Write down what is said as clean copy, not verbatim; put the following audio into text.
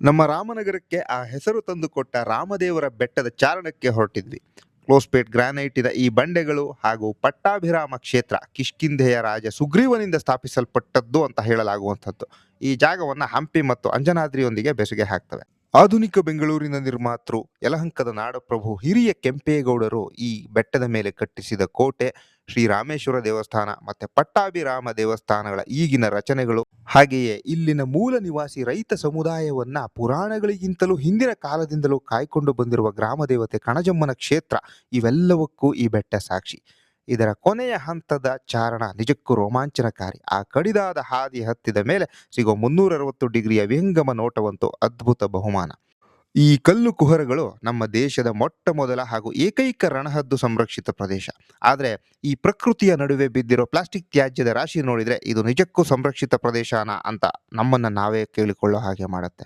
ನಮ್ಮ ರಾಮನಗರಕ್ಕೆ ಆ ಹೆಸರು ತಂದುಕೊಟ್ಟ ರಾಮದೇವರ ಬೆಟ್ಟದ ಚಾರಣಕ್ಕೆ ಹೊರಟಿದ್ವಿ. ಕ್ಲೋಸ್ಪೇಟ್ ಗ್ರಾನೈಟಿನ ಈ ಬಂಡೆಗಳು ಹಾಗೂ ಪಟ್ಟಾಭಿರಾಮ ಕ್ಷೇತ್ರ ಕಿಷ್ಕಿಂಧೆಯ ರಾಜ ಸುಗ್ರೀವನಿಂದ ಸ್ಥಾಪಿಸಲ್ಪಟ್ಟದ್ದು ಅಂತ ಹೇಳಲಾಗುವಂಥದ್ದು. ಈ ಜಾಗವನ್ನ ಹಂಪಿ ಮತ್ತು ಅಂಜನಾದ್ರಿಯೊಂದಿಗೆ ಬೆಸುಗೆ ಹಾಕ್ತವೆ. ಆಧುನಿಕ ಬೆಂಗಳೂರಿನ ನಿರ್ಮಾತೃ ಯಲಹಂಕದ ನಾಡಪ್ರಭು ಹಿರಿಯ ಕೆಂಪೇಗೌಡರು ಈ ಬೆಟ್ಟದ ಮೇಲೆ ಕಟ್ಟಿಸಿದ ಕೋಟೆ, ಶ್ರೀರಾಮೇಶ್ವರ ದೇವಸ್ಥಾನ ಮತ್ತೆ ಪಟ್ಟಾಭಿರಾಮ ದೇವಸ್ಥಾನಗಳ ಈಗಿನ ರಚನೆಗಳು, ಹಾಗೆಯೇ ಇಲ್ಲಿನ ಮೂಲ ನಿವಾಸಿ ರೈತ ಸಮುದಾಯವನ್ನ ಪುರಾಣಗಳಿಗಿಂತಲೂ ಹಿಂದಿನ ಕಾಲದಿಂದಲೂ ಕಾಯ್ಕೊಂಡು ಬಂದಿರುವ ಗ್ರಾಮ ದೇವತೆ ಕಣಜಮ್ಮನ ಕ್ಷೇತ್ರ, ಇವೆಲ್ಲವಕ್ಕೂ ಈ ಬೆಟ್ಟ ಸಾಕ್ಷಿ. ಇದರ ಕೊನೆಯ ಹಂತದ ಚಾರಣ ನಿಜಕ್ಕೂ ರೋಮಾಂಚನಕಾರಿ. ಆ ಕಡಿದಾದ ಹಾದಿ ಹತ್ತಿದ ಮೇಲೆ ಸಿಗೋ 360 ಡಿಗ್ರಿಯ ವಿಹಂಗಮ ನೋಟವಂತೂ ಅದ್ಭುತ ಬಹುಮಾನ. ಈ ಕಲ್ಲು ಕುಹರಗಳು ನಮ್ಮ ದೇಶದ ಮೊಟ್ಟ ಮೊದಲ ಹಾಗೂ ಏಕೈಕ ರಣಹದ್ದು ಸಂರಕ್ಷಿತ ಪ್ರದೇಶ. ಆದರೆ ಈ ಪ್ರಕೃತಿಯ ನಡುವೆ ಬಿದ್ದಿರೋ ಪ್ಲಾಸ್ಟಿಕ್ ತ್ಯಾಜ್ಯದ ರಾಶಿ ನೋಡಿದ್ರೆ ಇದು ನಿಜಕ್ಕೂ ಸಂರಕ್ಷಿತ ಪ್ರದೇಶನ ಅಂತ ನಮ್ಮನ್ನ ನಾವೇ ಕೇಳಿಕೊಳ್ಳೋ ಹಾಗೆ ಮಾಡುತ್ತೆ.